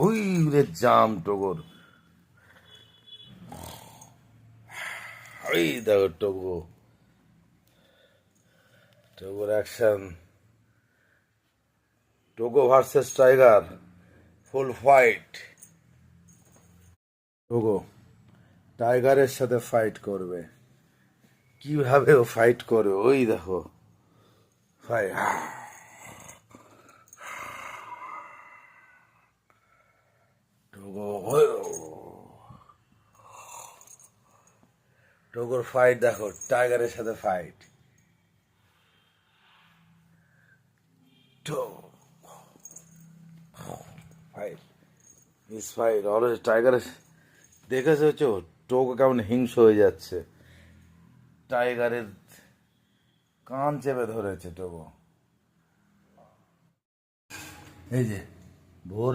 ওই রে জাম টোগর, ওই দেখো টোগো, টোগোর action. Togo versus tiger, full fight. টোগো টাইগারের সাথে ফাইট করবে, কিভাবে ও ফাইট করবে ওই দেখো, ফাইট। টোগো, টোগোর ফাইট দেখো, টাইগারের সাথে ফাইট। ফাইট ইস ফাইট অলওয়েজ টাইগারের। দেখেছো টোগো কেমন হিংস্র হয়ে যাচ্ছে, টাইগারের কান চেপে ধরেছে টোগো। এই যে ভোর